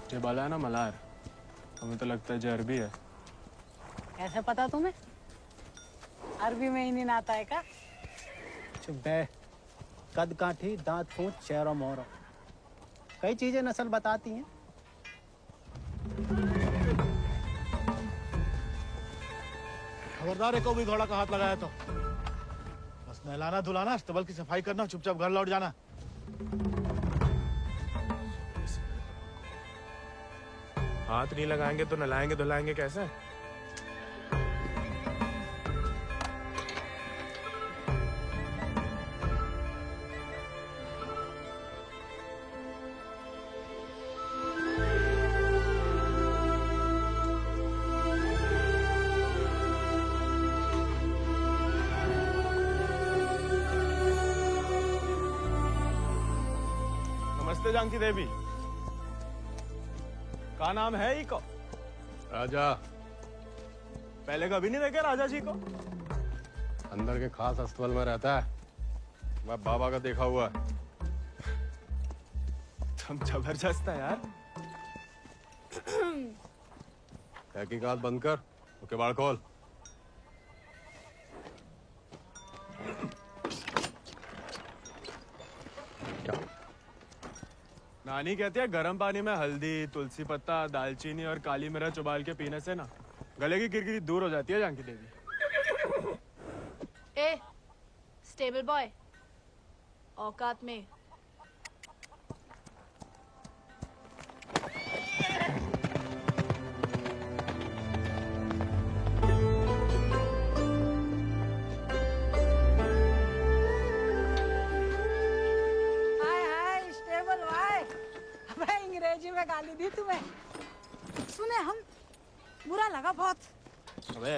ये बाला है ना मलार, हमें तो लगता है अरबी है। कैसे पता तुम्हें? अरबी में ही नहीं आता है का? चुप बे। कद काठी, दांत फूंच, चेहरा मोहरा, कई चीजें नस्ल बताती हैं। खबरदार है, को भी घोड़ा का हाथ लगाया तो बस नहलाना धुलाना, अस्तबल की सफाई करना, चुपचाप घर लौट जाना। हाथ नहीं लगाएंगे तो नलाएंगे धुलाएंगे कैसे? नमस्ते जानकी देवी, का नाम है ही को? राजा। पहले कभी नहीं देखे राजा जी को? अंदर के खास अस्तबल में रहता है, मैं बाबा का देखा हुआ है। तुम जबरदस्त है यार। तहकीकात बंद कर, तो किवाड़ खोल। नानी कहती है गर्म पानी में हल्दी, तुलसी पत्ता, दालचीनी और काली मिर्च उबाल के पीने से ना गले की किरकिरी दूर हो जाती है जानकी देवी। ए, स्टेबल बॉय, औकात में। अंग्रेजी में गाली दी तुम्हें, सुने हम, बुरा लगा बहुत। अबे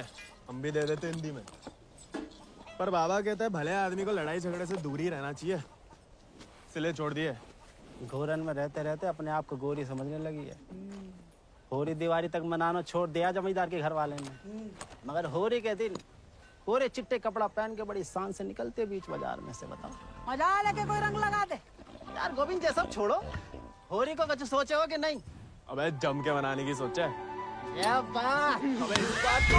हम भी दे देते हिंदी में, पर बाबा कहता है भले आदमी को लड़ाई झगड़े से दूर ही रहना चाहिए, इसलिए छोड़ दिए। घोरन में रहते रहते अपने आप को गोरी समझने लगी है। होरी दिवाली तक मनाना छोड़ दिया जमींदार के घर वाले ने, मगर होरी के दिन पूरे चिट्टे कपड़ा पहन के बड़ी शान से निकलते बीच बाजार में से। बताओ मजा लेके कोई रंग लगा दे। यार गोविंद, ये सब छोड़ो, होरी को कुछ सोचे हो कि नहीं? अबे जम के मनाने की सोचा है। क्या बात। अबे इस बात को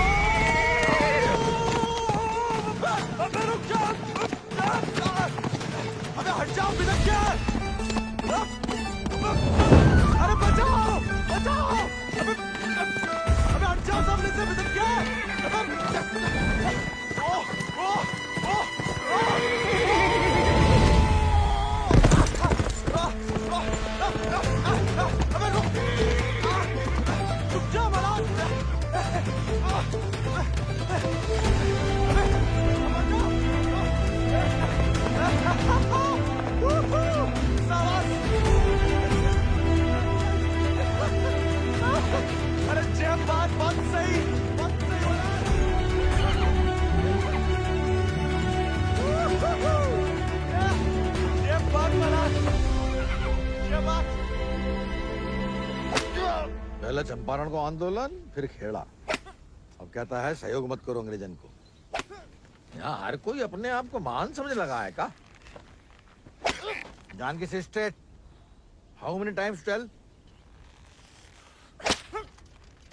अबे रुक जा, अबे हट जाओ, बिदक क्या? अरे बचाओ बचाओ, अबे हट जाओ सामने से, बिदक क्या? अबे रुक जा मलार। अरे जय बात बहुत सही ये बात मलार, ये बात। पहले चंपारण को आंदोलन, फिर खेड़ा, अब कहता है सहयोग मत करो अंग्रेजन को। यहाँ हर कोई अपने आप को महान समझ लगा है का? Janaki sister, how many times tell?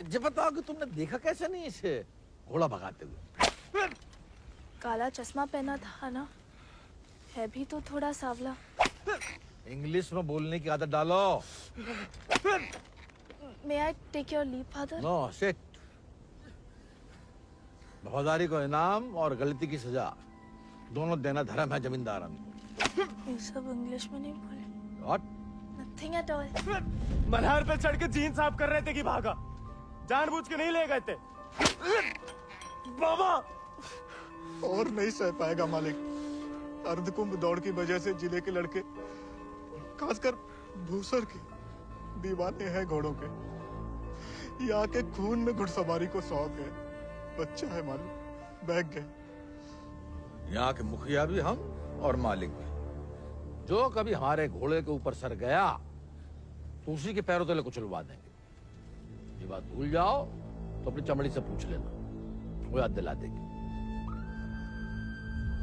जब बताओ कि तुमने देखा कैसे नहीं इसे घोड़ा भगाते हुए? काला चश्मा पहना था ना, है भी तो थोड़ा सावला। इंग्लिश में बोलने की आदत डालो। May I take your leave, father? No sit. वफादारी को इनाम और गलती की सजा दोनों देना धर्म है जमींदारन को। ये सब इंग्लिश में नहीं बोले। What? Nothing at all. Malhar पे चढ़ के जीन साफ कर रहे थे कि भागा, जानबूझ के नहीं ले गए थे। बाबा और नहीं सह पाएगा मालिक। अर्धकुंभ दौड़ की वजह से जिले के लड़के, खासकर भूसर के, दीवाने हैं घोड़ों के। यहाँ के खून में घुड़सवारी को शौक है। बच्चा है मालिक, बहक गए। यहाँ के मुखिया भी हम और मालिक भी। जो कभी हमारे घोड़े के ऊपर सर गया तो उसी के पैरों तले कुचलवा देंगे। ये बात भूल जाओ तो अपनी चमड़ी से पूछ लेना, वो याद दिला देगी।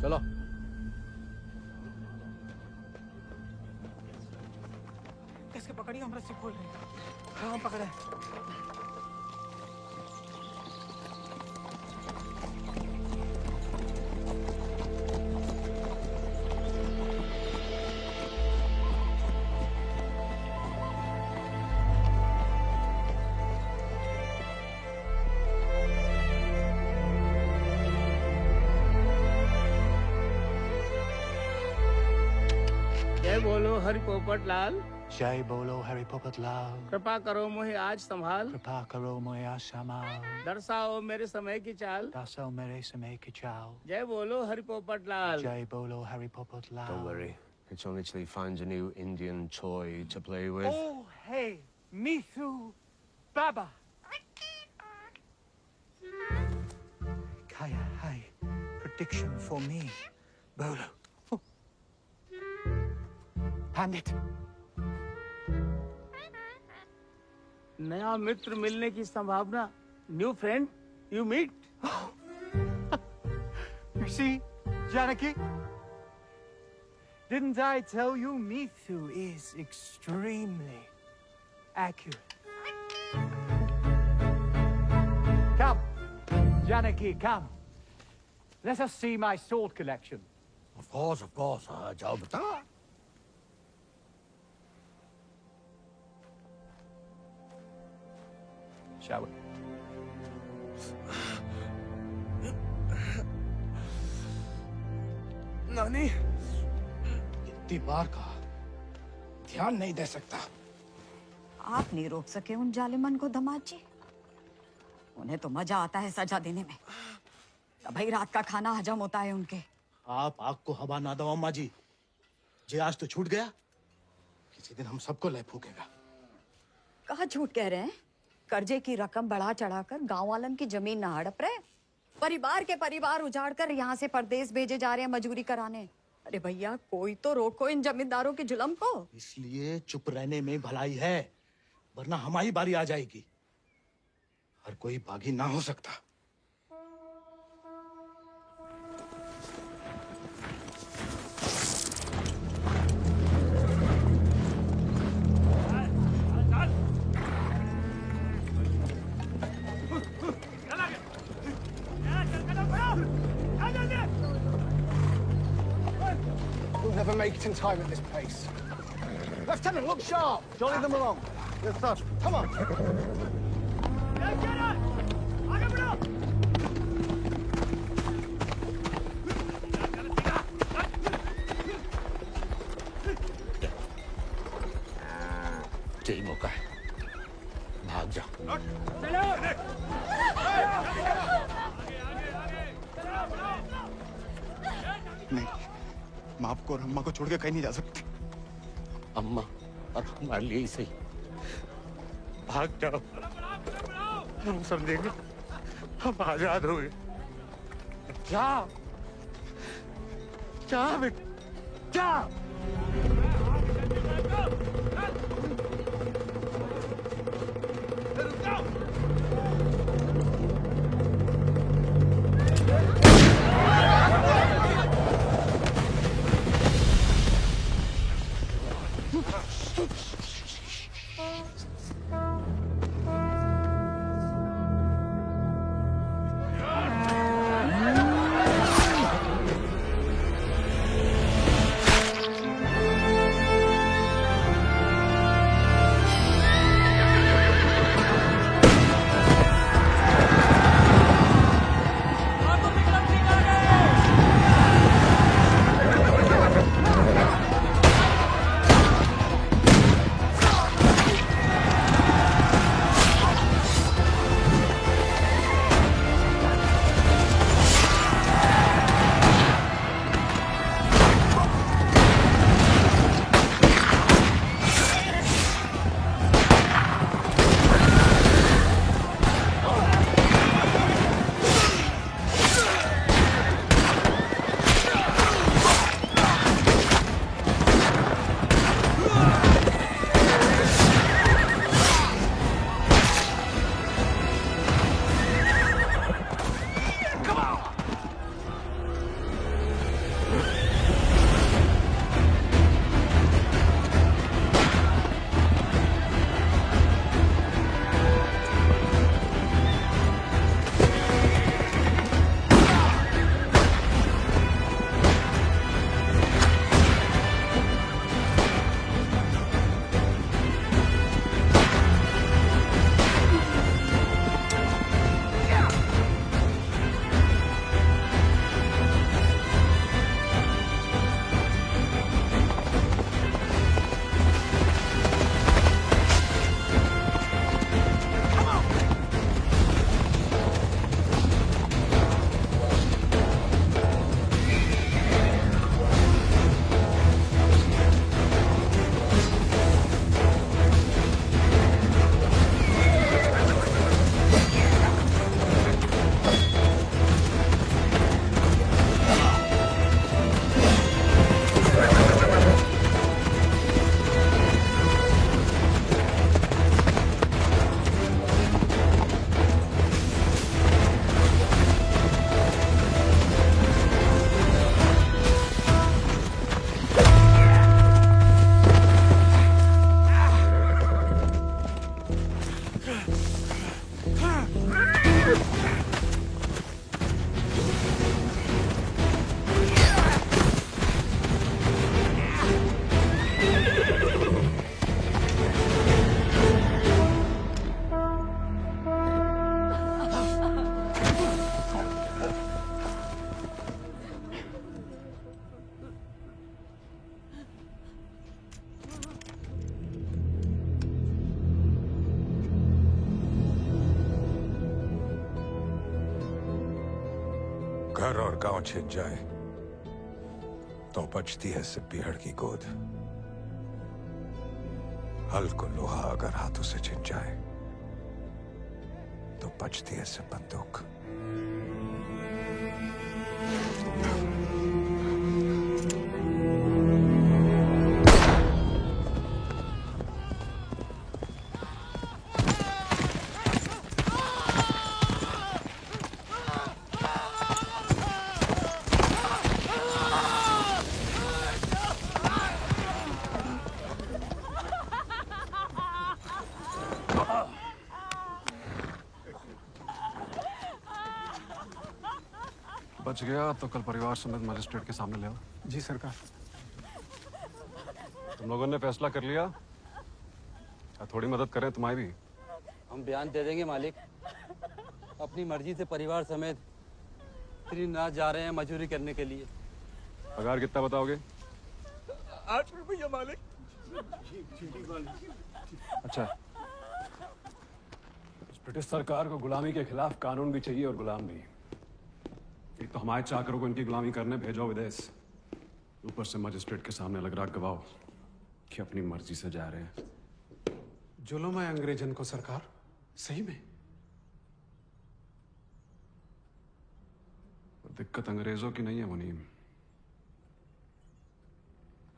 चलो। कैसे पकड़ी हम रस्सी खोल रहे? हाँ पकड़े। जय बोलो हरि पोपट लाल। जय बोलो हरि पोपट लाल। कृपा करो मुझे आज संभाल। कृपा करो मुझे आसमां। दर्शाओ मेरे समय की चाल। दर्शाओ मेरे समय की चाल। जय बोलो हरि पोपट लाल। जय बोलो Hari Popat Lal. Don't worry. It's only till he finds a new Indian toy to play with. Oh hey, Mithu, Baba. Kaya, hi. Prediction for me, Bolo. Pandit. नया मित्र मिलने की संभावना। New friend you meet. You see, Janaki? Didn't I tell you Mithu is extremely accurate? Come, Janaki, come. Let us see my sword collection. Of course, जाओ बता। Shall we? नानी, इतनी बार कहा, ध्यान नहीं दे सकता। आप नहीं रोक सके उन जालिमन को दामाद जी। उन्हें तो मजा आता है सजा देने में। तभी रात का खाना हजम होता है उनके। आप आग को हवा ना दो अम्मा जी। जे आज तो छूट गया, किसी दिन हम सबको ले फूकेगा। कहाँ झूठ कह रहे हैं? कर्जे की रकम बढ़ा चढ़ाकर गांव वालन की जमीन न हड़प रहे। परिवार के परिवार उजाड़ कर यहाँ से परदेश भेजे जा रहे हैं मजूरी कराने। अरे भैया, कोई तो रोको इन जमींदारों के जुल्म को। इसलिए चुप रहने में भलाई है, वरना हमारी बारी आ जाएगी। हर कोई बागी ना हो सकता। We'll never make it in time at this pace. Lieutenant, look sharp. Jolly them along. Yes, sir. Come on. यही मौका है, भाग जा। नहीं, मैं आपको और अम्मा को छोड़ के कहीं नहीं जा सकती। अम्मा और हमारे लिए ही सही, भाग जाओ। हम समझेंगे, हम आजाद हुए। जा, जा बेटा, जा। घर और गांव छिन जाए तो बचती है सिर्फ पीहड़ की गोद। हल को लोहा अगर हाथों से छिन जाए तो बचती है सिर्फ बंदूक। बच गया तो कल परिवार समेत मजिस्ट्रेट के सामने ले आओ। जी सरकार। तुम लोगों ने फैसला कर लिया, या थोड़ी मदद करें तुम्हारी भी? हम बयान दे देंगे मालिक। अपनी मर्जी से परिवार समेत त्रिनाथ जा रहे हैं मजदूरी करने के लिए। पगार कितना बताओगे? 8 रुपया मालिक। अच्छा, इस ब्रिटिश सरकार को गुलामी के खिलाफ कानून भी चाहिए और गुलाम भी। एक तो हमारे चाकरों को इनकी गुलामी करने भेजो विदेश, ऊपर से मजिस्ट्रेट के सामने लग रहा गवाह कि अपनी मर्जी से जा रहे हैं। जुल्म है अंग्रेजन को सरकार, सही में। दिक्कत अंग्रेजों की नहीं है मुनीम,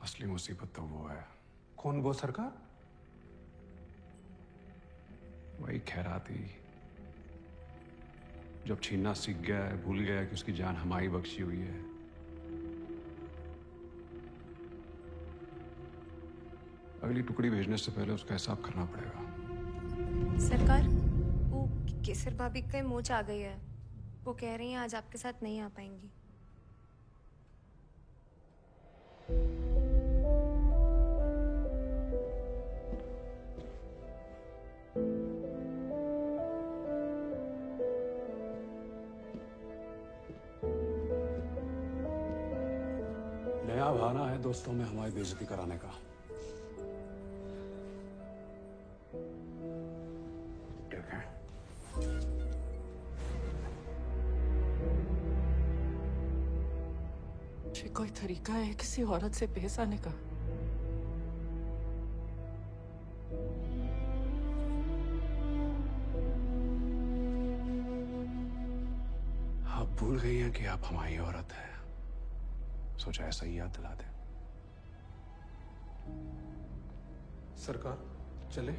असली मुसीबत तो वो है। कौन वो सरकार? वही खैराती, जब छीनना सीख गया है, भूल गया कि उसकी जान हमारी बख्शी हुई है। अगली टुकड़ी भेजने से पहले उसका हिसाब करना पड़ेगा। सरकार, वो केसर भाभी का मोच आ गई है। वो कह रही हैं आज आपके साथ नहीं आ पाएंगी। नया बहाना है दोस्तों में हमारी बेइज्जती कराने का। ठीक है, ये कोई तरीका है किसी औरत से पेश आने का? आप भूल गई हैं कि आप हमारी औरत है। सोचा ऐसा ही याद दिला दे। सरकार चले?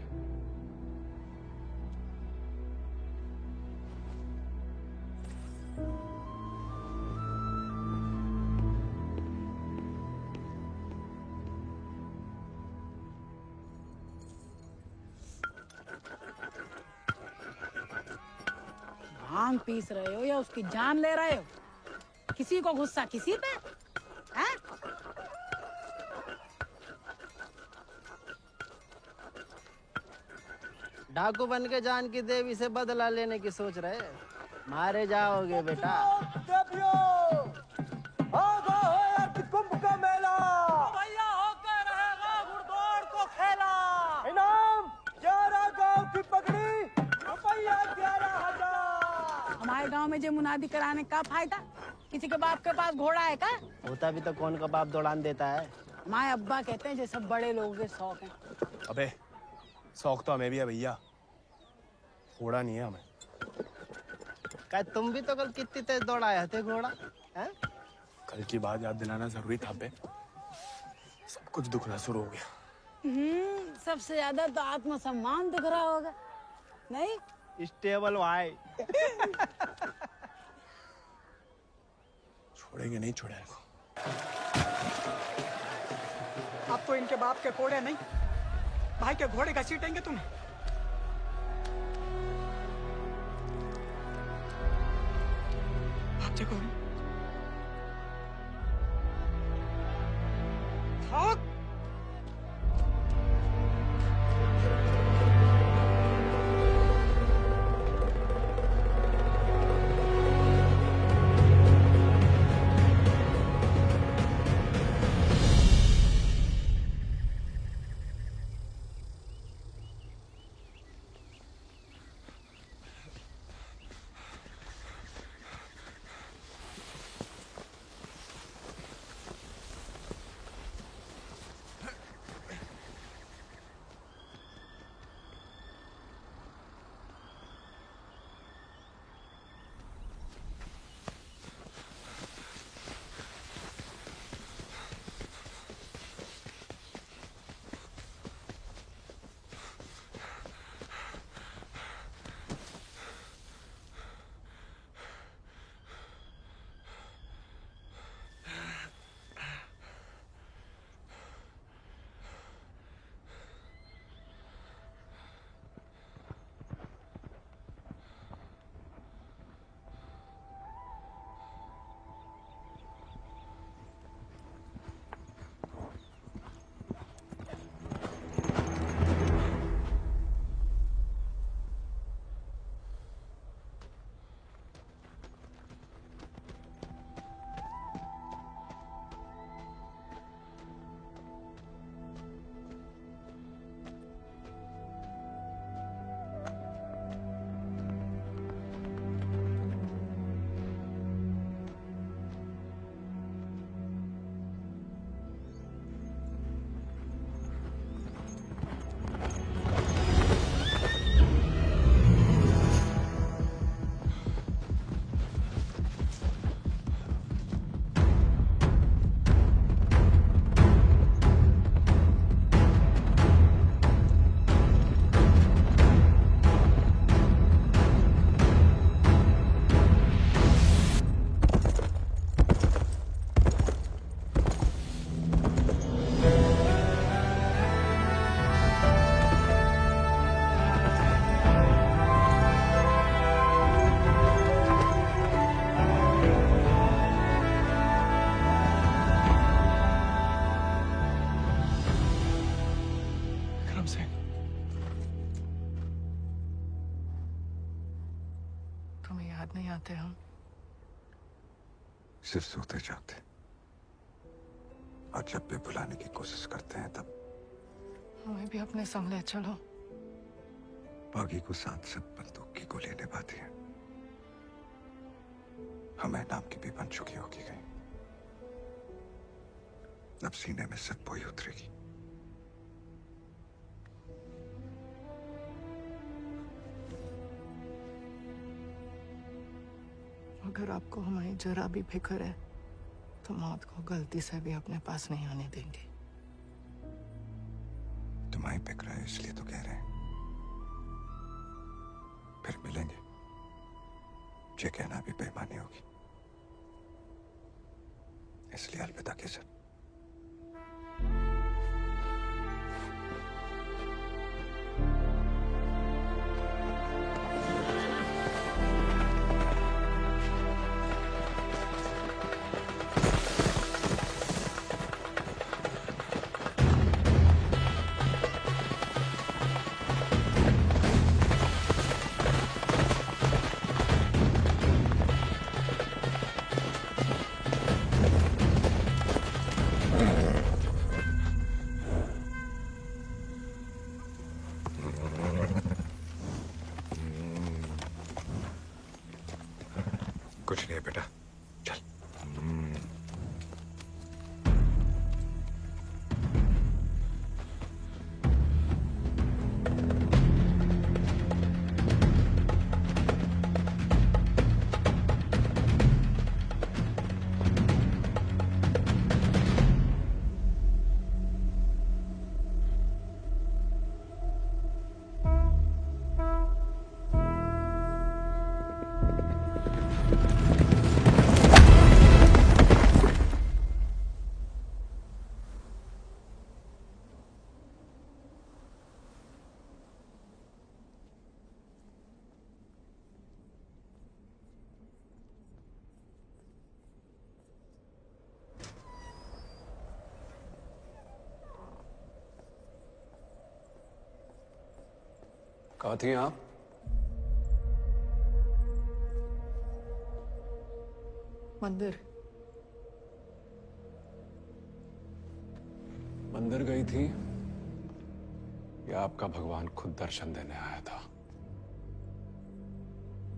भांग पीस रहे हो या उसकी जान ले रहे हो? किसी को गुस्सा किसी पे है? डाकू बन के जान की देवी से बदला लेने की सोच रहे, मारे जाओगे बेटा। कुंभ का मेला भैया होकर रहेगा घुड़दौड़ को खेला। इनाम 11 गांव की पगड़ी, रुपया 11,000। हमारे गांव में जो मुनादी कराने का फायदा? किसी के बाप के पास घोड़ा है का? होता भी तो कौन का बाप दौड़ान देता है। हमारे अब्बा कहते हैं ये सब बड़े लोगों के शौक हैं। अबे शौक तो हमें भी है भैया, घोड़ा नहीं है हमें। क्या तुम भी तो कल कितनी तेज दौड़ाए थे घोड़ा? हैं? कल की बात याद दिलाना जरूरी था बे। सब कुछ दुखना शुरू हो गया। सबसे ज्यादा तो आत्मसम्मान दिख रहा होगा, नहीं? स्टेबल भाई। छोड़ेंगे नहीं, छोड़ेंगे। अब तो इनके बाप के कोड़े नहीं, भाई के घोड़े घसीटेंगे तुम्हें। भाग जा गौरी। भाग। जाते हम? सिर्फ सोते जाते, और जब भी बुलाने की कोशिश करते हैं तब हमें भी अपने संग ले चलो। बागी को साथ सब बंदूक की गोली निभाती है, हमें नाम की भी बन चुकी होगी कहीं। अब सीने में सिर्फ वही उतरेगी। अगर आपको हमारी जरा भी फिक्र है तो मौत को गलती से भी अपने पास नहीं आने देंगे। तुम्हारी फिक्र है इसलिए तो कह रहे हैं। फिर मिलेंगे, ये कहना भी बेईमानी होगी, इसलिए अलविदा केसर। कुछ नहीं है बेटा, चल। कहाँ थी आप? मंदिर। मंदिर गई थी या आपका भगवान खुद दर्शन देने आया था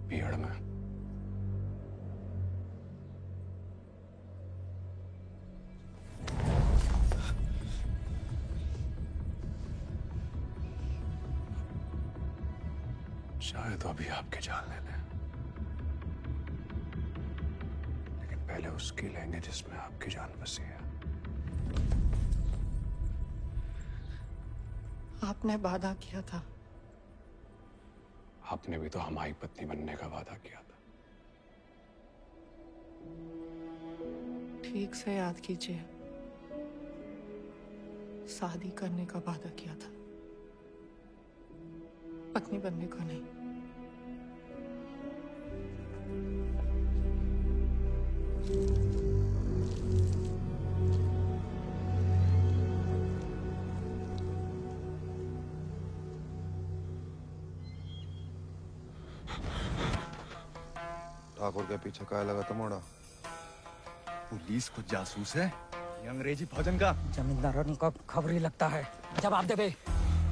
भीड़ में? शायद अभी आपकी जान ले लें, लेकिन पहले उसकी लेंगे जिसमें आपकी जान बसी है। आपने वादा किया था। आपने भी तो हमारी पत्नी बनने का वादा किया था। ठीक से याद कीजिए, शादी करने का वादा किया था, पत्नी बनने को नहीं। ठाकुर के पीछे क्या लगा तमोड़ा? पुलिस खुद जासूस है, ये अंग्रेजी फौजन का। जमींदारों को खबर ही लगता है। जवाब दे बे,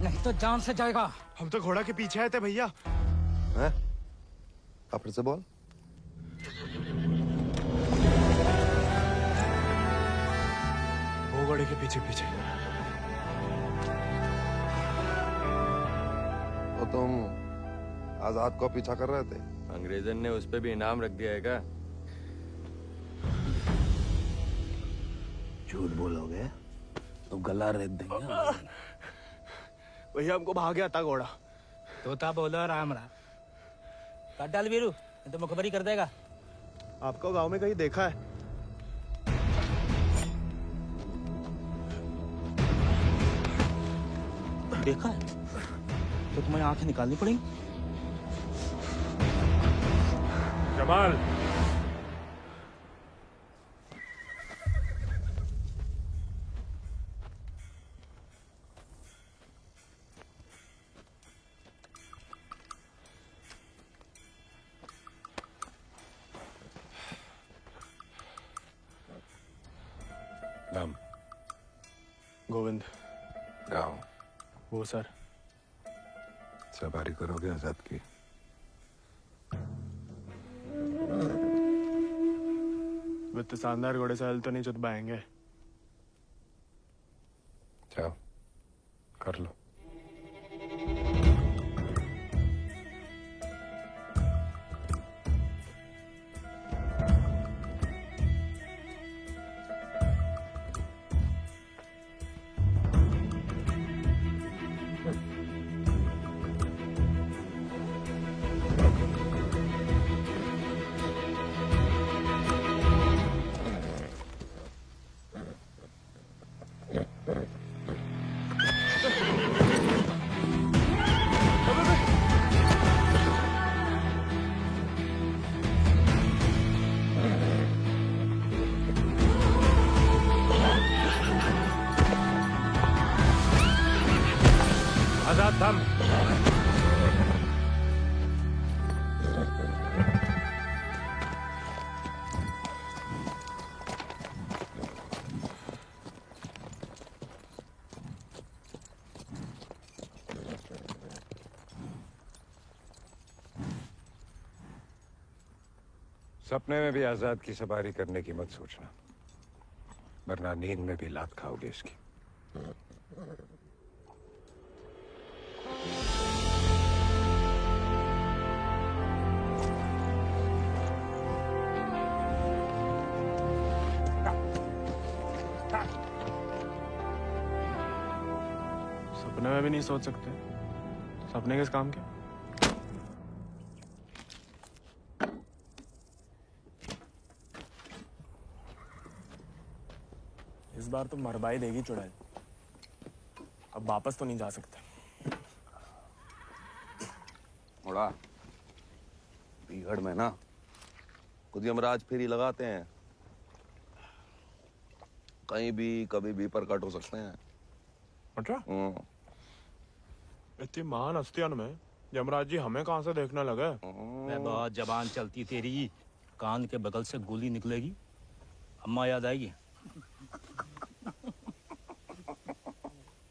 नहीं तो जान से जाएगा। हम तो घोड़ा के पीछे आए थे भैया। हैं? आप फिर से बोल। वो घोड़े के पीछे पीछे। तो तुम आजाद को पीछा कर रहे थे? अंग्रेजन ने उस पे भी इनाम रख दिया है क्या? झूठ बोलोगे तो गला रेत देंगे। भैया हमको भाग गया था घोड़ा। तोता बोलो राम राम। काट डाल वीरू, नहीं तो मुखबरी कर देगा। आपको गांव में कहीं देखा है? देखा है तो तुम्हें आंखें निकालनी पड़ेंगी। जमाल, नाम? गोविंद। गाँव? वो सर। सवारी करोगे आजाद की? वित्त शानदार घोड़े से हल तो नहीं चुत पाएंगे। जाओ कर लो। आजाद थम। सपने में भी आजाद की सवारी करने की मत सोचना, वरना नींद में भी लात खाओगे इसकी। सपने में भी नहीं सोच सकते, सपने किस काम के? इस बार तो मरवाई देगी चुड़ैल, अब वापस तो नहीं जा सकते। मोड़ा बीहड़ में ना खुद यमराज फेरी लगाते हैं, कहीं भी कभी भी प्रकट हो सकते हैं। अच्छा? इतनी महान हस्तियों में यमराज जी हमें कहाँ से देखने लगे? मैं बहुत जबान चलती तेरी, कान के बगल से गोली निकलेगी, अम्मा याद आएगी।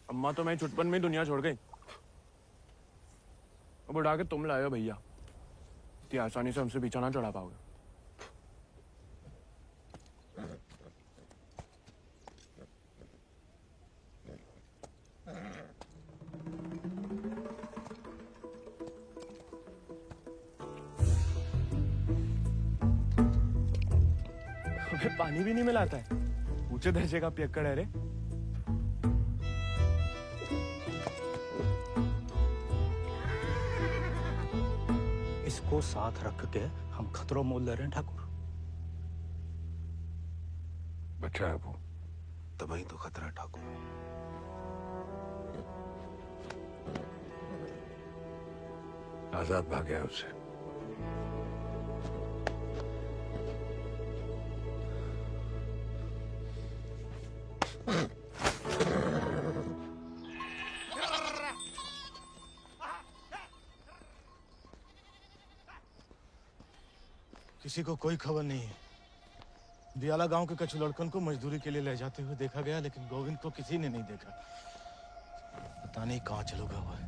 अम्मा तो मैं छुटपन में दुनिया छोड़ गई, अब उड़ा के तुम लाए हो भैया, इतनी आसानी से हमसे पीछा ना चढ़ा पाओगे। हमें पानी भी नहीं मिलाता है, ऊंचे दर्जे का पियक्कड़ है रे। इसको साथ रख के हम खतरों मोल ले रहे हैं ठाकुर। बच्चा है वो, तभी तो खतरा ठाकुर। आजाद भाग गया उससे। किसी को कोई खबर नहीं है। दियाला गांव के कछु लड़कन को मजदूरी के लिए ले जाते हुए देखा गया, लेकिन गोविंद को किसी ने नहीं देखा। पता नहीं कहाँ चलोगा हुआ है।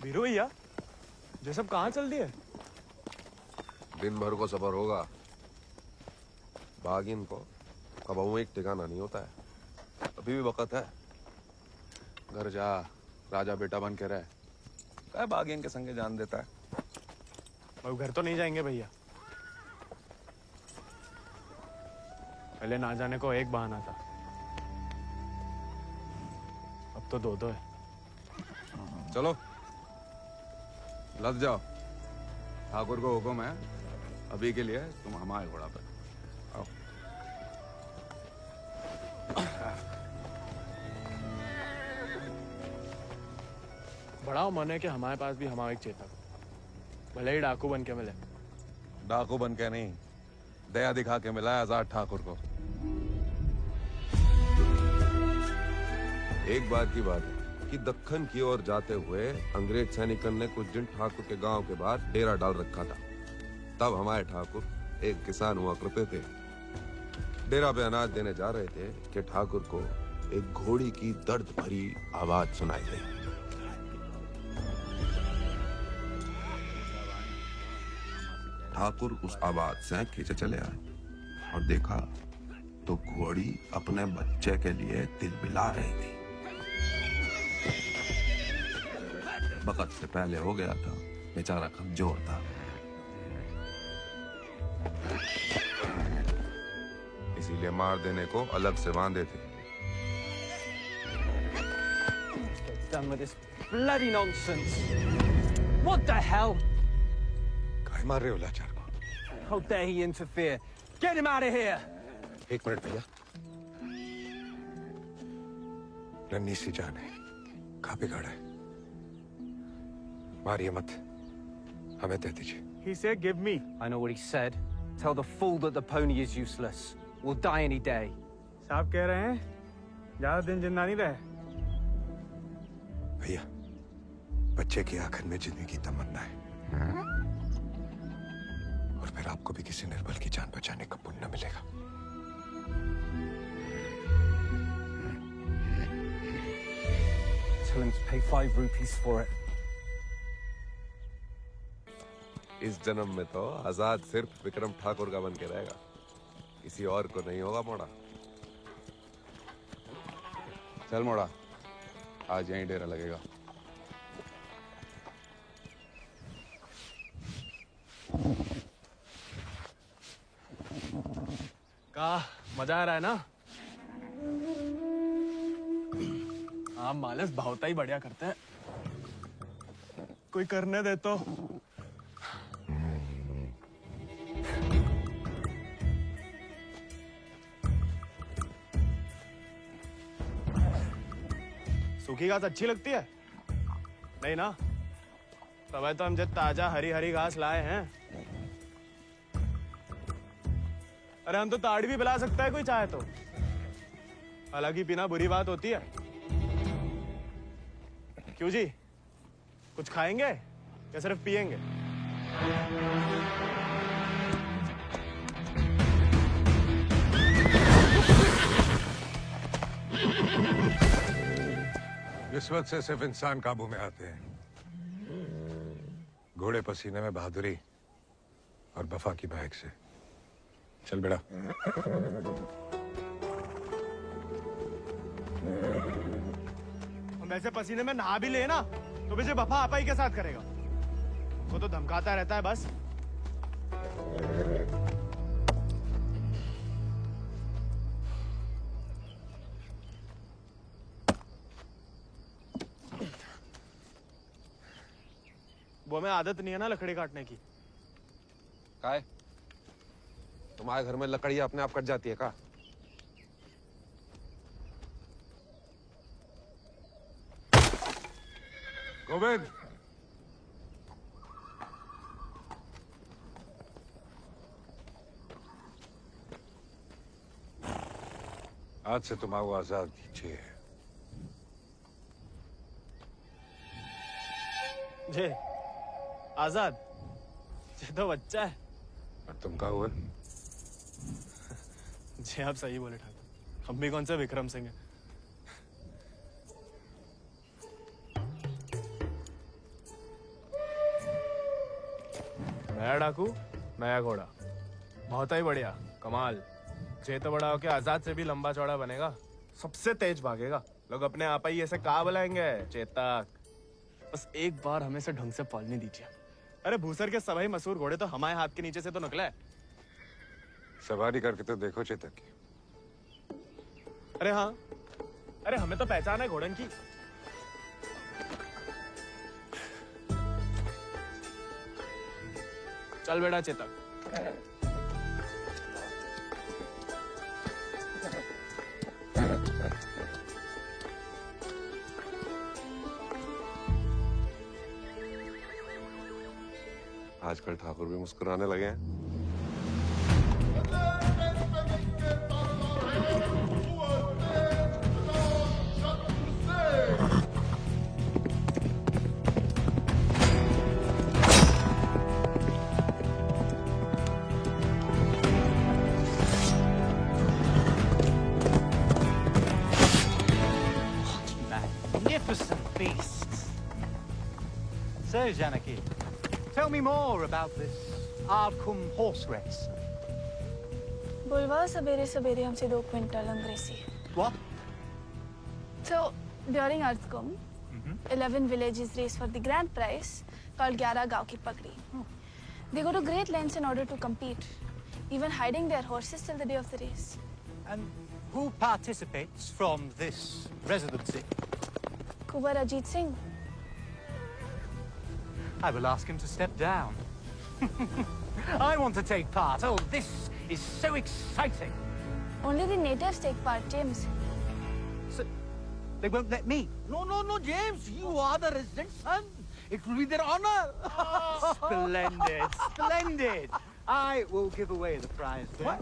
वीरू भैया, ये सब कहाँ चल दिए? दिन भर को सफर होगा, बागिन को कब एक ठिकाना नहीं होता है। अभी भी वक्त है, घर जा, राजा बेटा बन के रहे। क्या बागिन के संगे जान देता है। अब घर तो नहीं जाएंगे भैया, पहले ना जाने को एक बहाना था, अब तो दो है। चलो लद जाओ, ठाकुर को हुक्म है, अभी के लिए तुम हमारे घोड़ा पे आओ। बड़ा मन है कि हमारे पास भी हमारा एक चेतक, भले ही डाकू बन के मिले। डाकू बन के नहीं, दया दिखा के मिला है आजाद ठाकुर को। एक बार की बात है कि दक्कन की ओर जाते हुए अंग्रेज सैनिकन ने कुछ दिन ठाकुर के गांव के बाहर डेरा डाल रखा था। तब हमारे ठाकुर एक किसान हुआ करते थे। डेरा पे अनाज देने जा रहे थे कि ठाकुर को एक घोड़ी की दर्द भरी आवाज सुनाई दी। ठाकुर उस आवाज से खींचे चले आए और देखा तो घोड़ी अपने बच्चे के लिए तिलबिला रही थी। वक्त से पहले हो गया था, बेचारा कमजोर था। इसीलिए मार देने को अलग से बांधे थे। Done with this bloody nonsense. What the hell? काय मार रहे हो लाचार को? How dare he interfere? Get him out of here! एक मिनट भैया। नन्ही सी जान है, कहाँ बिगाड़ा है? मारिए मत, हमें दे दीजिए। He said, "Give me." I know what he said. Tell the fool that the pony is useless. We'll die any day. साहब कह रहे हैं ज्यादा दिन जिंदा नहीं रहे। भैया, बच्चे की आंखन में जीने की तमन्ना है, और फिर आपको भी किसी निर्बल की जान बचाने का पुण्य मिलेगा। Tell him to pay 5 rupees for it. इस जन्म में तो आजाद सिर्फ विक्रम ठाकुर का बन के रहेगा, किसी और को नहीं होगा मोड़ा। चल मोड़ा, आज यहीं डेरा लगेगा। का मजा आ रहा है ना? आप मालस भावता ही बढ़िया करते हैं। कोई करने दे तो। सूखी घास अच्छी लगती है? नहीं ना? तब तो हम जब ताजा हरी हरी घास लाए हैं। अरे हम तो ताड़ी भी पिला सकता है कोई चाहे तो। हालांकि पीना बुरी बात होती है। क्यों जी? कुछ खाएंगे या सिर्फ पिएंगे? रिश्वत से सिर्फ इंसान काबू में आते हैं। घोड़े पसीने में बहादुरी और वफा की महक से। चल बेटा। हम ऐसे पसीने में नहा भी ले ना तो भी वफा आपा ही के साथ करेगा। वो तो धमकाता रहता है बस। वो हमें आदत नहीं है ना लकड़ी काटने की। काय? तुम्हारे घर में लकड़ियां अपने आप कट जाती है का? गोविंद, आज से तुम आओ आजाद कीजिए। जे आजाद, ये तो बच्चा है। और तुम कहा हुआ? जी आप सही बोले ठाकुर, हम भी कौन सा विक्रम सिंह है। नया डाकू, नया घोड़ा, बहुत ही बढ़िया, कमाल। जे तो बड़ा होके आजाद से भी लंबा चौड़ा बनेगा, सबसे तेज भागेगा। लोग अपने आप ही ऐसे कहा बुलाएंगे चेतक। बस एक बार हमें से ढंग से पालने दीजिए। अरे भूसर के सभी मशहूर घोड़े तो हमारे हाथ के नीचे से तो निकले। सवारी करके तो देखो चेतक की। अरे हाँ, अरे हमें तो पहचान है घोड़न की। चल बेटा चेतक। आजकल ठाकुर भी मुस्कुराने लगे हैं। Magnificent beasts. So, Janaki, tell me more about this Ardcumbe horse race. बुलवा सवेरे सवेरे हमसे 2 क्विंटल अंग्रेजी। What? So during Ardcumbe, 11 villages race for the grand prize called 11 गांव की पगड़ी. They go to great lengths in order to compete, even hiding their horses till the day of the race. And who participates from this residency? Kunwar Ajit Singh. I will ask him to step down. I want to take part. Oh, this is so exciting. Only the natives take part, James. So, they won't let me? No, James. You are the resident son. It will be their honor. Splendid, splendid. I will give away the prize then. What?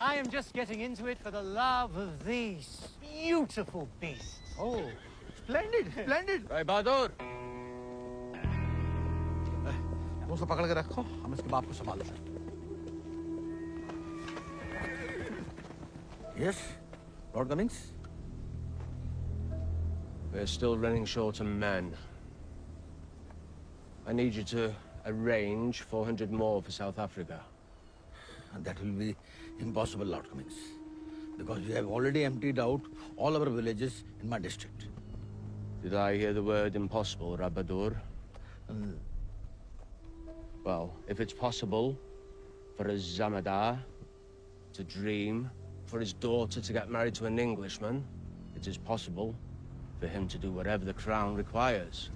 I am just getting into it for the love of these beautiful beasts. Oh, splendid, splendid. भाई बहादुर, उसे पकड़ के रखो, हम इसके बाप को संभालते हैं। Yes, Lord Cummings? We're still running short on men. I need you to arrange 400 more for South Africa. And that will be impossible, Lord Cummings, because we have already emptied out all our villages in my district. Did I hear the word impossible, Rabadur? Well, if it's possible for a Zamadar to dream, for his daughter to get married to an Englishman, it is possible for him to do whatever the crown requires.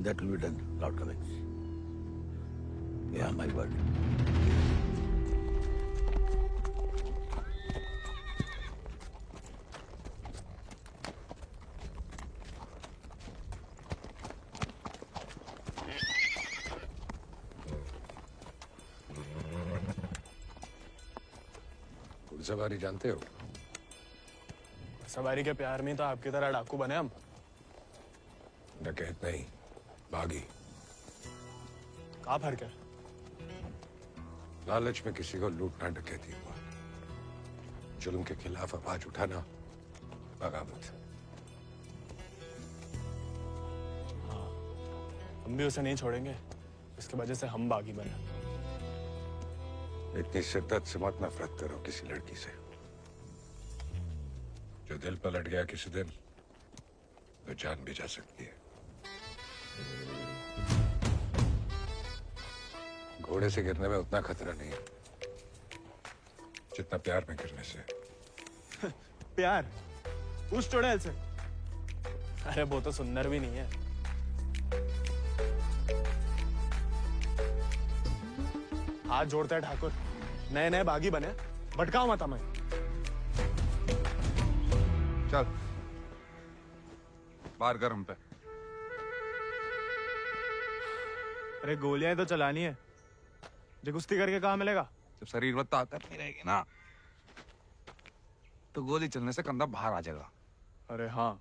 That will be done, Lord Cummings. Yeah, my word. सवारी जानते हो? सवारी के प्यार में तो आपकी तरह डाकू बने हम। डकैत नहीं, बागी। क्या फर्क है? लालच में किसी को लूटना डकैती हुआ, जुल्म के खिलाफ आवाज उठाना बगावत। हाँ, हम भी उसे नहीं छोड़ेंगे, इसकी वजह से हम बागी बने। इतनी शिद्दत से मत नफरत करो किसी लड़की से। जो दिल पर लट गया किसी दिन, तो जान भी जा सकती है। घोड़े से गिरने में उतना खतरा नहीं है जितना प्यार में गिरने से। प्यार? उस चुड़ैल से? अरे वो तो सुंदर भी नहीं है। हाथ जोड़ते हैं ठाकुर, नए नए बागी बने, भटकाओ मत हमें। चल बाहर कर हम पे। अरे गोलियां तो चलानी है, जो कुश्ती करके कहाँ मिलेगा? जब शरीर में ताकत नहीं रहेगी ना, तो गोली चलने से कंधा बाहर आ जाएगा। अरे हाँ,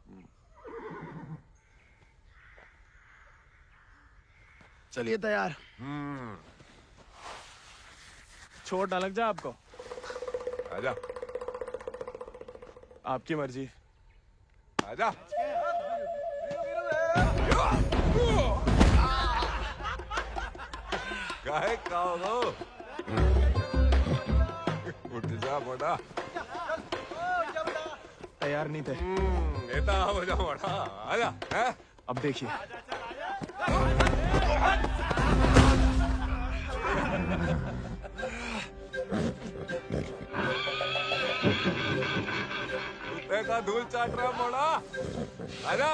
चलिए तैयार। चोट ना लग जाए आपको। आजा। आपकी मर्जी। आजा। काहे खाओ? उठ जा बड़ा। तैयार नहीं थे। नेता हो जाओ बड़ा। आजा। अब देखिए। कुत्ते का धूल चाट रहा बड़ा। आजा।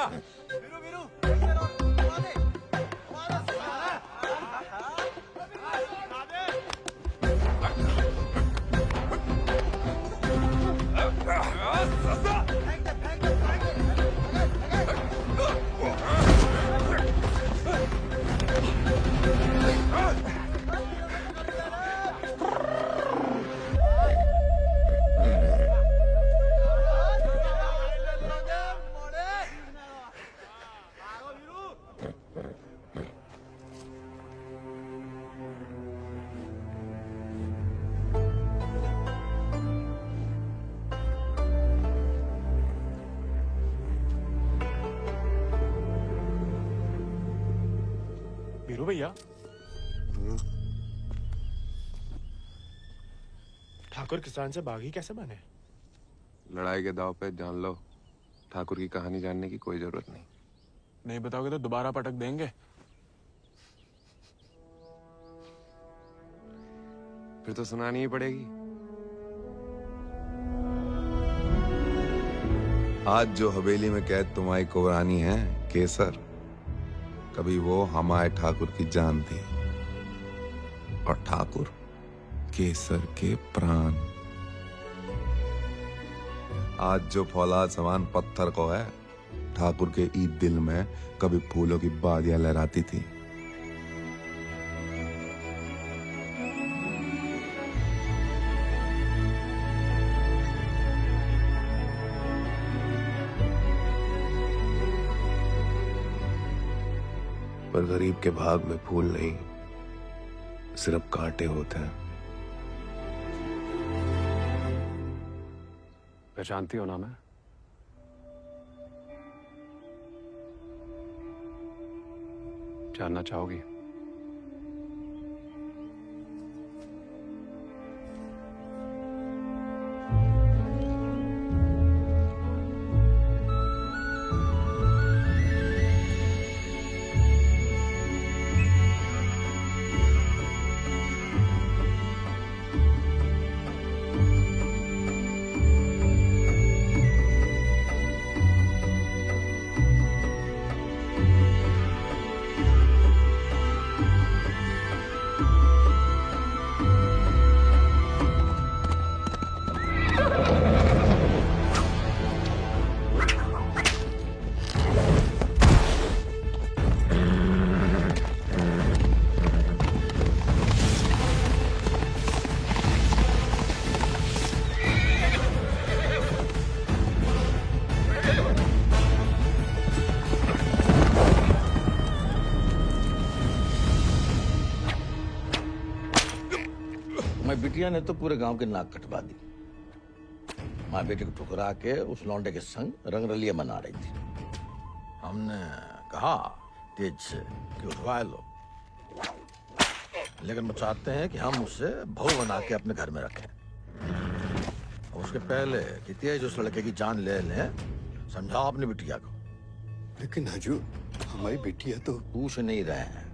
वीरू भैया, ठाकुर किसान से बागी कैसे बने? लड़ाई के दाव पे जान लो, ठाकुर की कहानी जानने की कोई जरूरत नहीं। नहीं बताओगे तो दोबारा पटक देंगे। फिर तो सुनानी ही पड़ेगी। आज जो हवेली में कैद तुम्हारी कुबरानी है केसर, कभी वो हमारे ठाकुर की जान थी, और ठाकुर केसर के प्राण। आज जो फौलाद समान पत्थर को है, ठाकुर के ईद दिल में कभी फूलों की बादियां लहराती थी। पर गरीब के भाग में फूल नहीं, सिर्फ कांटे होते हैं। पहचानती हो ना मैं? जानना चाहोगी? बिटिया ने तो पूरे गांव के नाक कटवा दी। माँ बेटे को ठुकरा के उस लौंडे के संग रंगरलिया मना रही थी। हमने कहा तेज से कि उठवा लो, लेकिन वो चाहते हैं कि हम उसे बहू बना के अपने घर में रखें। उसके पहले कि तेज उस लड़के की जान ले लें, समझाओ अपनी बिटिया को। लेकिन हजूर, हमारी बिटिया तो पूछ नहीं रहे हैं।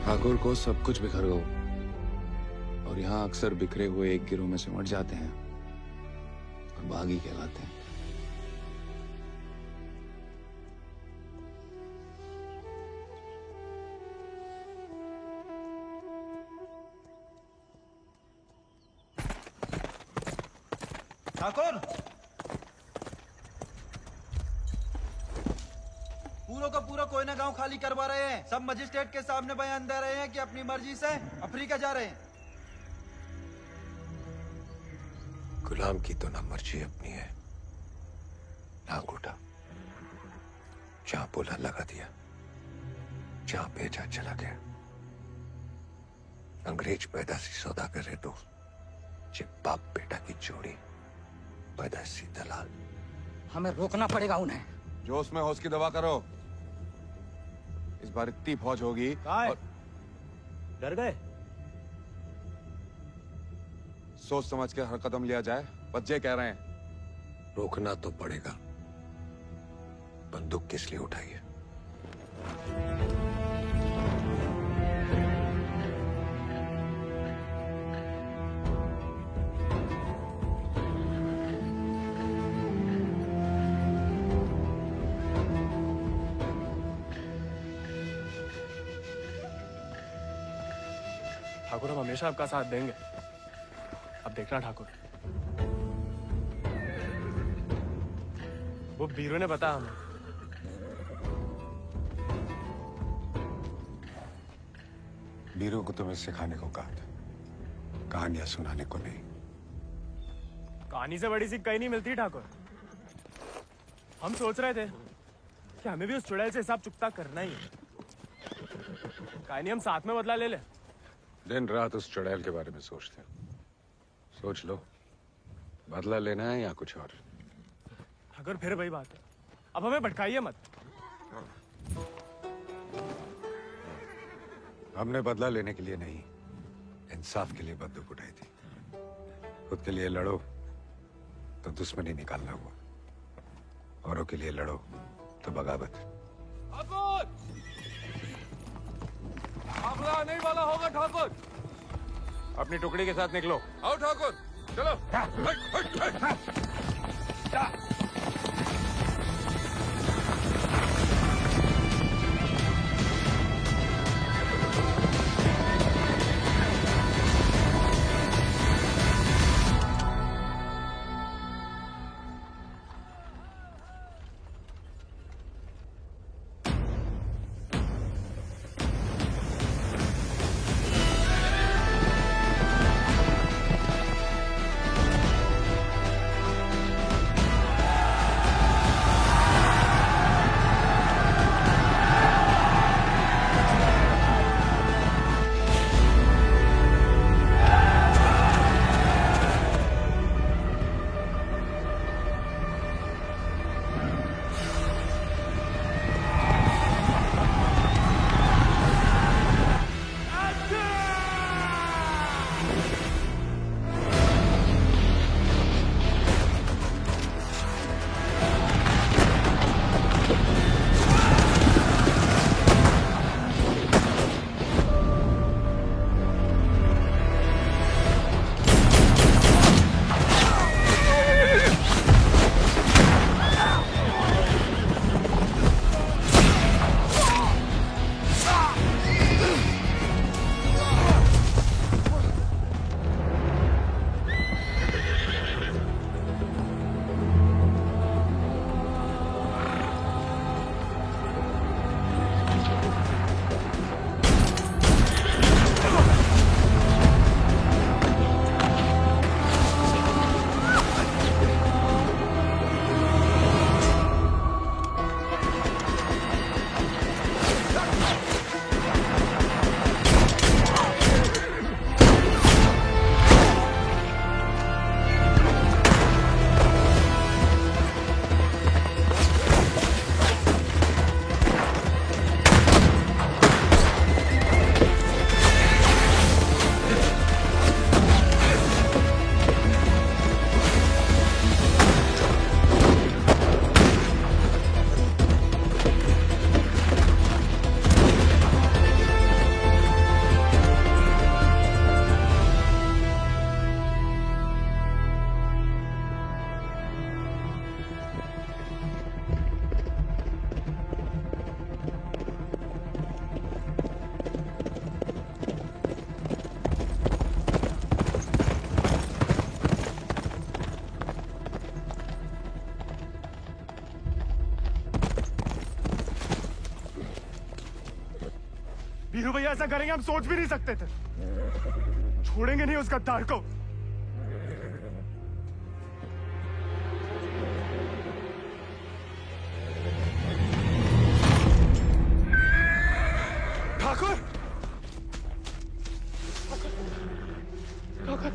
ठाकुर को सब कुछ बिखर गया, और यहाँ अक्सर बिखरे हुए एक गिरोह में सिमट जाते हैं और बागी कहलाते हैं। ठाकुर, पूरा का पूरा कोयना गांव खाली करवा रहे हैं। सब मजिस्ट्रेट के सामने बयान दे रहे हैं कि अपनी मर्जी से अफ्रीका जा रहे हैं। गुलाम की तो ना मर्जी अपनी है ना अंगूठा। जहां बोला लगा दिया, जहां भेजा चला गया। अंग्रेज पैदाशी सौदागर है तो बाप बेटा की जोड़ी पैदाशी दलाल। हमें रोकना पड़ेगा उन्हें। जोश में होश की दवा करो। इस बार इतनी फौज होगी। डर गए? सोच समझ के हर कदम लिया जाए, बच्चे कह रहे हैं। रोकना तो पड़ेगा। बंदूक किस लिए उठाई है? ठाकुर हम हमेशा आपका साथ देंगे। अब देखना ठाकुर, वो बीरू ने बताया हमें। बीरू को तुम्हें सिखाने को कहा था, कहानियां सुनाने को नहीं। कहानी से बड़ी सी कहीं नहीं मिलती ठाकुर। हम सोच रहे थे कि हमें भी उस चुड़ैल से हिसाब चुकता करना ही है। कहानी हम साथ में बदला ले ले। दिन रात उस चुड़ैल के बारे में सोचते हैं। सोच लो, बदला लेना है या कुछ और। अगर फिर वही बात है, अब हमें भटकाइए मत। हमने बदला लेने के लिए नहीं, इंसाफ के लिए बंदूक उठाई थी। खुद के लिए लड़ो तो दुश्मनी निकालना हुआ, औरों के लिए लड़ो तो बगावत। आखला नहीं वाला होगा ठाकुर। अपनी टुकड़ी के साथ निकलो। आओ ठाकुर, चलो। वीरू भैया ऐसा करेंगे हम सोच भी नहीं सकते थे। छोड़ेंगे नहीं उस गद्दार को। ठाकुर, ठाकुर,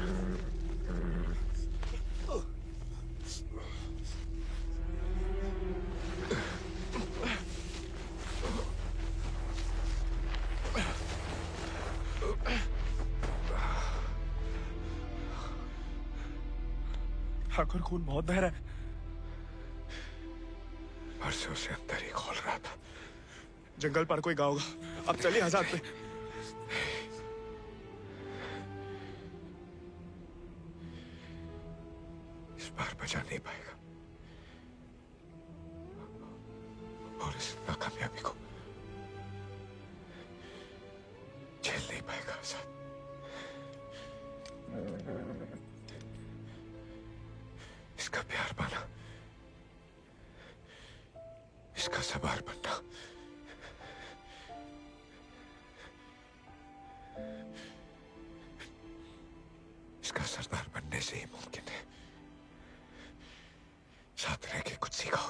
ठाकुर खून बहुत बह रहा है। परसों से अंदर ही खोल रहा था। जंगल पर कोई गाँव होगा। अब चलिए आजाद पे। इस बार बचा नहीं पाएगा और इस नाकामयाबी को झेल नहीं पाएगा आजाद। इसका प्यार पाना, इसका सवार बनना इसका सरदार बनने से ही मुमकिन है। साथ रह के कुछ सीखो,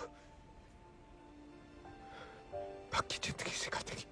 बाकी जिंदगी सिखा देगी।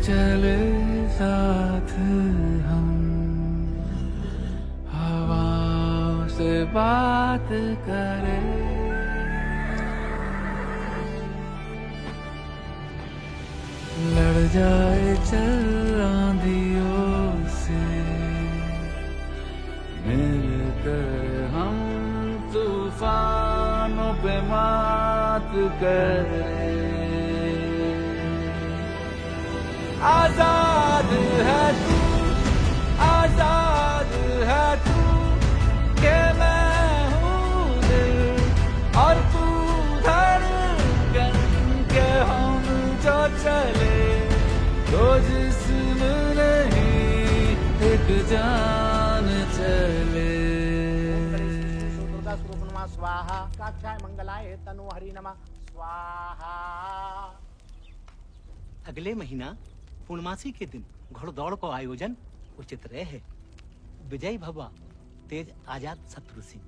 चले साथ हम, हवा से बात करें, लड़ जाए चल आंधियों से, मिलकर हम तूफानों पे मात करें। आजाद है तू, आजाद है तू, के मैं हूँ दिल और तू धड़कन, के हम जो चले तो जिस्म नहीं एक जान चले। दुर्गा स्वरूप नमः स्वाहा, काक्षाय मंगलाय तनु हरि नमः स्वाहा। अगले महीना पूर्णमासी के दिन घोड़दौड़ का आयोजन उचित रहे। विजय भवा तेज आजाद शत्रु सिंह।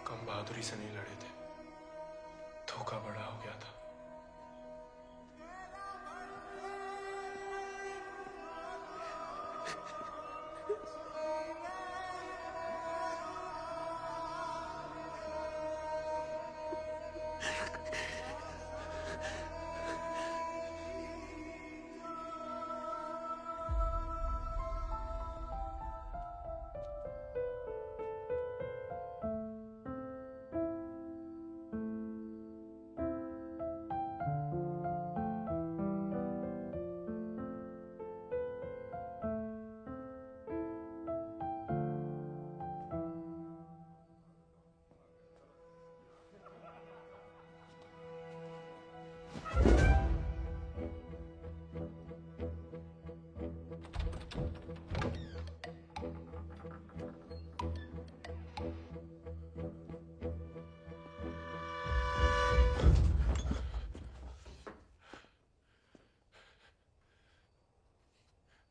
कम बहादुरी से नहीं लड़े थे, धोखा बड़ा हो गया था।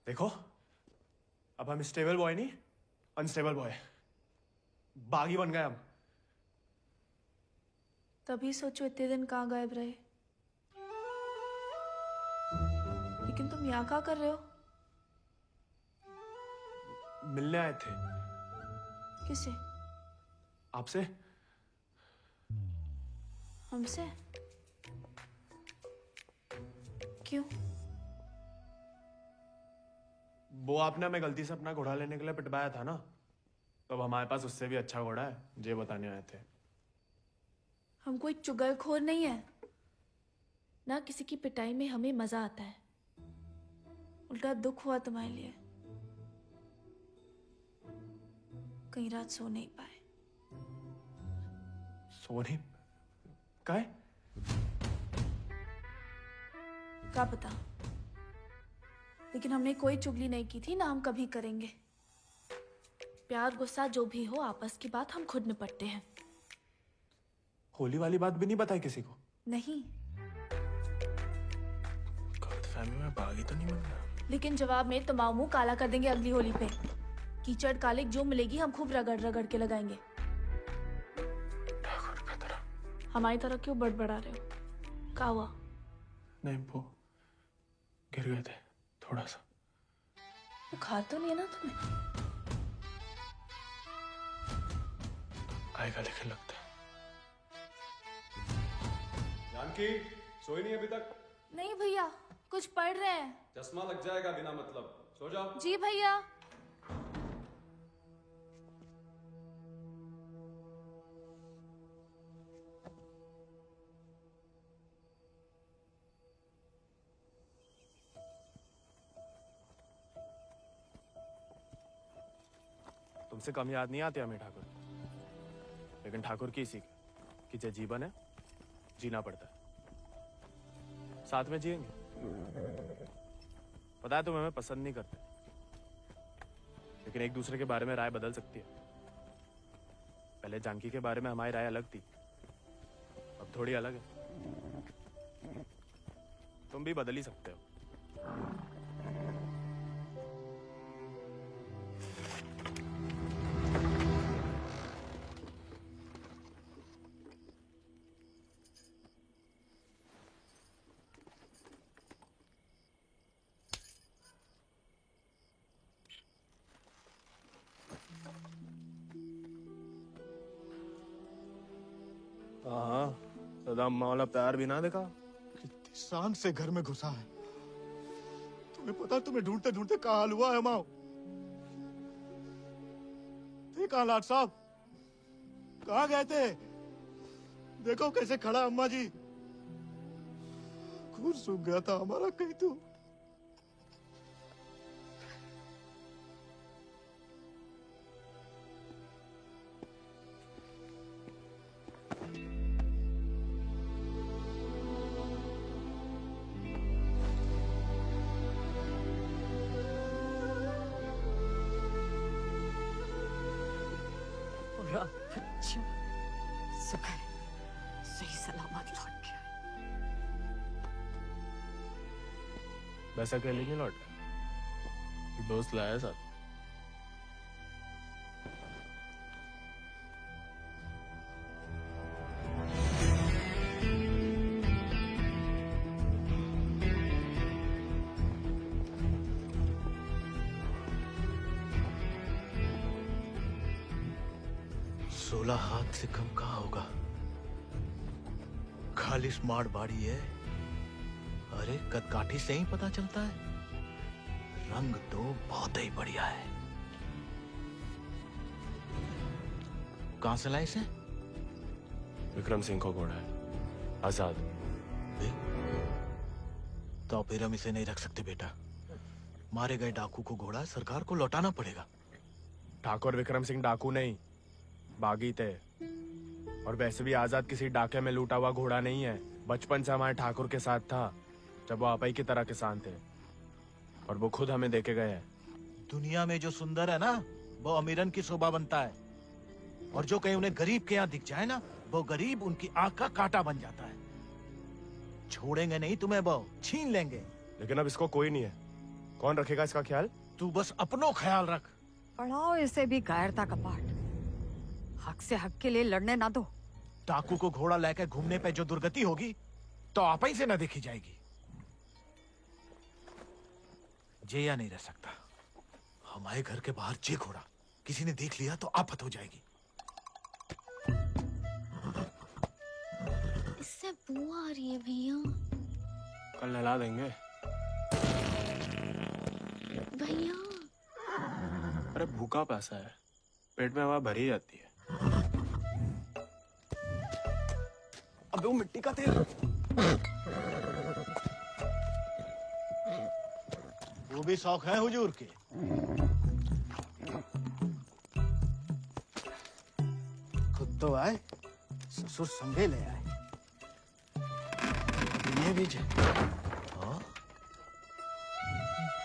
देखो, अब हम स्टेबल बॉय नहीं, अनस्टेबल बॉय, बागी बन गए हम। तभी सोचो इतने दिन कहाँ गायब रहे। लेकिन तुम यहाँ क्या कर रहे हो? मिलने आए थे। किसे? आपसे। हमसे? क्यों? वो आपने हमें गलती से अपना घोड़ा लेने के लिए पिटवाया था ना, तो अब हमारे पास उससे भी अच्छा घोड़ा है, ये बताने आए थे। हम कोई चुगलखोर नहीं है ना, किसी की पिटाई में हमें मजा आता है। उल्टा दुख हुआ तुम्हारे लिए, कहीं रात सो नहीं पाए। सो नहीं? काय? क्या पता, लेकिन हमने कोई चुगली नहीं की थी, ना हम कभी करेंगे। प्यार गुस्सा जो भी हो, आपस की बात हम खुद निपटते हैं। होली वाली बात भी नहीं बताई किसी को? नहीं। गलतफहमी में बागी तो नहीं बन गया? लेकिन जवाब में तुम्हारा मुंह काला कर देंगे अगली होली पे। कीचड़ कालिक जो मिलेगी हम खूब रगड़ रगड़ के लगाएंगे। हमारी तरह क्यों बड़बड़ा रहे हो? क्या हुआ? नहीं, वो गिर गए थे थोड़ा सा। बुखार तो नहीं है ना तुम्हें? आएगा लेकिन लगता है। जानकी सोई नहीं अभी तक? नहीं भैया, कुछ पढ़ रहे हैं। चश्मा लग जाएगा बिना मतलब, सो जाओ। जी भैया। तुमसे कम याद नहीं आती हमें ठाकुर, लेकिन ठाकुर की सीख कि जो जीवन है जीना पड़ता है, साथ में जिएंगे। पता है तुम हमें पसंद नहीं करते, लेकिन एक दूसरे के बारे में राय बदल सकती है। पहले जानकी के बारे में हमारी राय अलग थी, अब थोड़ी अलग है। तुम भी बदल ही सकते हो। हाँ, दादा अम्मा वाला प्यार भी ना देखा। कितनी शान से घर में घुसा है। तुम्हें पता, तुम्हें ढूंढते ढूंढते कहाँ हाल हुआ है माओ। कहाँ लाट साहब, कहाँ गए थे? देखो कैसे खड़ा अम्मा जी। खून सूख गया था हमारा कहीं तो। अच्छा, शुक्र है सही सलामत लौट गया। वैसा अकेले नहीं लौटा, दोस्त लाया साथ। हाथ से कम कहाँ होगा? खाली स्मार्ट बाड़ी है। अरे कदकाठी से ही पता चलता है, रंग तो बहुत ही बढ़िया है। कहां से लाए इसे? विक्रम सिंह को घोड़ा है, आजाद। तो फिर हम इसे नहीं रख सकते बेटा। मारे गए डाकू को घोड़ा सरकार को लौटाना पड़ेगा। ठाकुर विक्रम सिंह डाकू नहीं, बागी थे। और वैसे भी आजाद किसी डाके में लूटा हुआ घोड़ा नहीं है। बचपन से हमारे ठाकुर के साथ था, जब वो आपई की तरह किसान थे, और वो खुद हमें देके गए हैं। दुनिया में जो सुंदर है ना, वो अमीरन की शोभा बनता है, और जो कहीं उन्हें गरीब के यहाँ दिख जाए ना, वो गरीब उनकी आंख का कांटा बन जाता है। छोड़ेंगे नहीं तुम्हें, वो छीन लेंगे। लेकिन अब इसको कोई नहीं है, कौन रखेगा इसका ख्याल? तू बस अपनो ख्याल रख। पढ़ाओ इसे भी कायरता का पाठ। हक से हक के लिए लड़ने ना दो। डाकू को घोड़ा लेकर घूमने पे जो दुर्गति होगी तो आप ही से न देखी जाएगी। जेया नहीं रह सकता। हमारे घर के बाहर जे घोड़ा किसी ने देख लिया तो आफत हो जाएगी। इससे बू आ रही है भैया। कल नहला देंगे भैया। अरे भूखा पैसा है, पेट में हवा भरी जाती है। अबे वो मिट्टी का तेल। वो भी शौक है हुजूर के। खुद तो आए, ससुर संगे ले आए। ये भी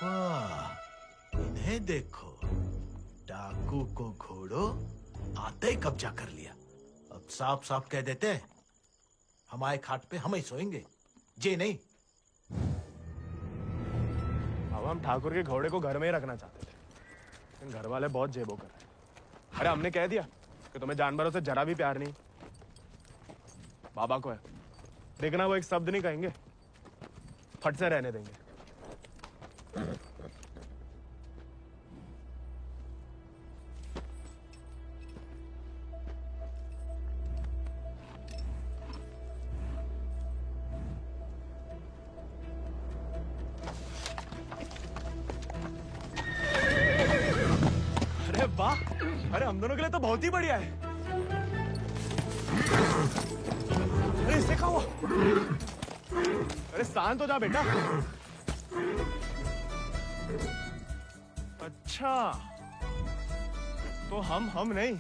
वाह, इन्हें देखो, डाकू को घोड़ो आते ही कब्जा कर लिया। अब साफ साफ कह देते हैं, हमारे खाट पे हम ही सोएंगे, जे नहीं। अब हम ठाकुर के घोड़े को घर में ही रखना चाहते थे, लेकिन घर वाले बहुत जेबो कर रहे हैं। अरे हमने कह दिया कि तुम्हें जानवरों से जरा भी प्यार नहीं। बाबा को है, देखना वो एक शब्द नहीं कहेंगे, फट से रहने देंगे। अरे वाह, अरे हम दोनों के लिए तो बहुत ही बढ़िया है। अरे इससे क्या हुआ? अरे शांत हो जा बेटा। अच्छा, तो हम नहीं